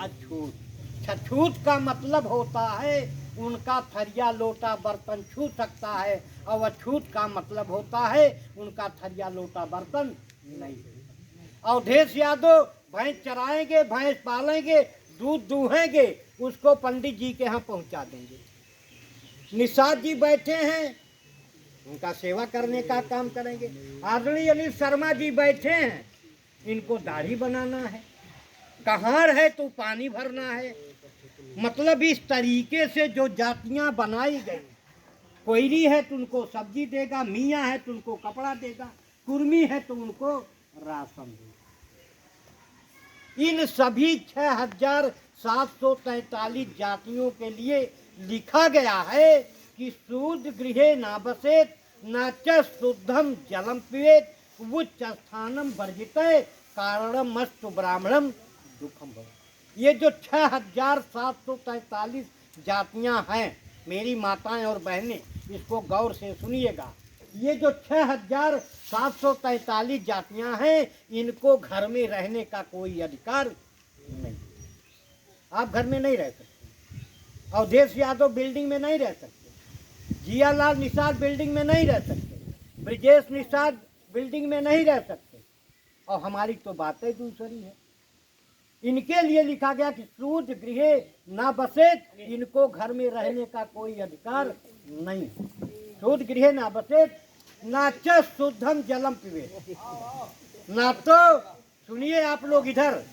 अछूत। छछूत का मतलब होता है उनका थरिया लोटा बर्तन छू सकता है, और अछूत का मतलब होता है उनका थरिया लोटा बर्तन नहीं। अवधेश यादव भैंस चराएंगे, भैंस पालेंगे, दूध दूहेंगे, उसको पंडित जी के यहाँ पहुंचा देंगे। निषाद जी बैठे हैं, उनका सेवा करने का काम करेंगे। आदरणीय अनिल शर्मा जी बैठे हैं, इनको दाढ़ी बनाना है। कहार है तो पानी भरना है। मतलब इस तरीके से जो जातियां बनाई गई, कोयरी है तो उनको सब्जी देगा, मियाँ है तो उनको कपड़ा देगा, कुर्मी है तो उनको राशन देगा। इन सभी 6743 जातियों के लिए लिखा गया है कि सूद गृहे न बसेत न च शुद्धम जलम पिबेत उच्च स्थानम वर्जित कारणम मस्तु ब्राह्मणम दुखम भव। ये जो 6743 जातियां हैं मेरी माताएं और बहनें, इसको गौर से सुनिएगा। ये जो 6743 जातियां हैं, इनको घर में रहने का कोई अधिकार नहीं। आप घर में नहीं रह सकते, अवधेश यादव बिल्डिंग में नहीं रह सकते, जियालाल निषाद बिल्डिंग में नहीं रह सकते, ब्रिजेश निषाद बिल्डिंग में नहीं रह सकते, और हमारी तो बातें दूसरी है। इनके लिए लिखा गया कि सूद गृहे न बसेत, इनको घर में रहने का कोई अधिकार नहीं। सूद गृहे न बसेत न च शुद्धम जलम पिबेत, ना तो सुनिए आप लोग इधर,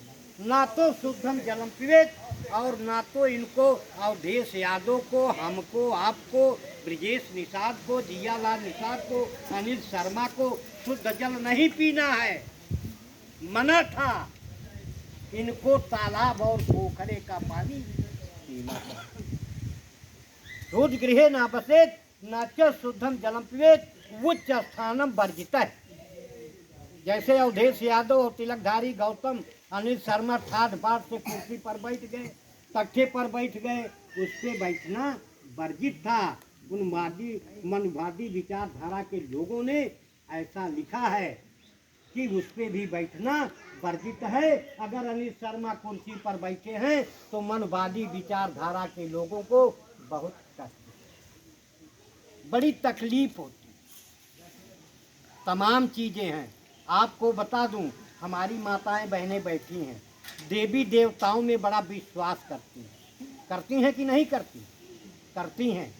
ना तो शुद्धम जलम पिबेत, और ना तो इनको अवधेश यादव को, हमको, आपको, ब्रिजेश निषाद को, जियालाल निषाद को, अनिल शर्मा को शुद्ध जल नहीं पीना है। मना था इनको तालाब और पोखरे का पानी पीना था। दूध गृहे न बसेत न च शुद्धम जलम पिबेत उच्च स्थानम वर्जित है। जैसे अवधेश यादव और तिलकधारी गौतम अनिल शर्मा ठाठ बाट से कुर्सी पर बैठ गए, तख्ते पर बैठ गए, उस पर बैठना वर्जित था। उन मनवादी विचारधारा के लोगों ने ऐसा लिखा है कि उस पर भी बैठना वर्जित है। अगर अनिल शर्मा कुर्सी पर बैठे हैं तो मनवादी विचारधारा के लोगों को बहुत कष्ट, बड़ी तकलीफ होती। तमाम चीज़ें हैं। आपको बता दूं, हमारी माताएं बहनें बैठी हैं, देवी देवताओं में बड़ा विश्वास करती हैं कि नहीं करती? करती हैं,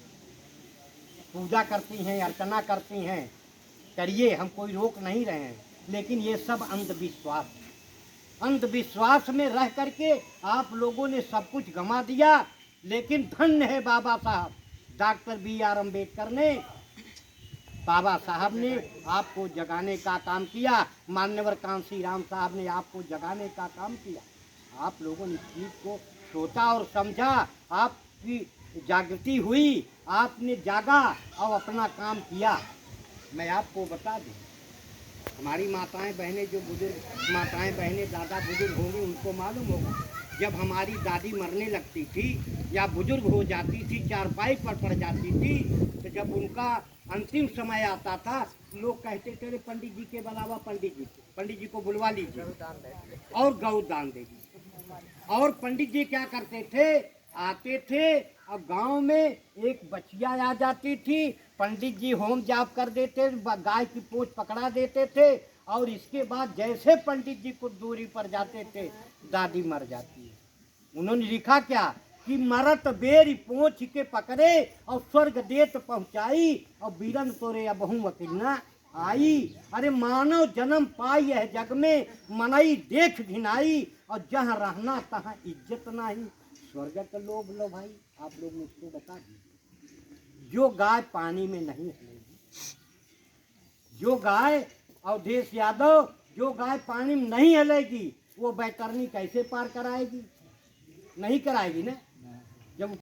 पूजा करती हैं, अर्चना करती हैं, करिए, हम कोई रोक नहीं रहे हैं, लेकिन ये सब अंधविश्वास है। अंधविश्वास में रह करके आप लोगों ने सब कुछ गंवा दिया। लेकिन धन्य है बाबा साहब, डॉक्टर BR अम्बेडकर ने, बाबा साहब ने आपको जगाने का काम किया, मान्यवर कांसी राम साहब ने आपको जगाने का काम किया। आप लोगों ने इस चीज़ को सोचा और समझा, आपकी जागृति हुई, आपने जागा और अपना काम किया। मैं आपको बता दूं, हमारी माताएं बहनें, जो बुजुर्ग माताएं बहनें दादा बुजुर्ग होंगे उनको मालूम होगा, जब हमारी दादी मरने लगती थी या बुजुर्ग हो जाती थी, चारपाई पर पड़ जाती थी, तो जब उनका अंतिम समय आता था, लोग कहते थे पंडित जी के बुलावा, पंडित जी को बुलवा लीजिए और गौ दान दे दीजिए। और पंडित जी क्या करते थे, आते थे, और गांव में एक बचिया आ जाती थी, पंडित जी होम जाप कर देते, गाय की पूंछ पकड़ा देते थे, और इसके बाद जैसे पंडित जी कुछ दूरी पर जाते थे, दादी मर जाती है। उन्होंने लिखा क्या कि मरत बेरी पोंछ के पकड़े और स्वर्ग देत पहुंचाई, और बीरन तोरे अबहू वकीलना आई। अरे मानव जन्म पाई है जग में, मनई देख घिनाई, और जहाँ रहना तहाँ इज्जत नहीं, स्वर्ग का लोभ लो भाई। आप लोग मुझको बता दीजिए, जो गाय पानी में नहीं हिलेगी, जो गाय, अवधेश यादव, जो गाय पानी में नहीं हिलेगी, वो बैतरनी कैसे पार कराएगी? नहीं कराएगी ना।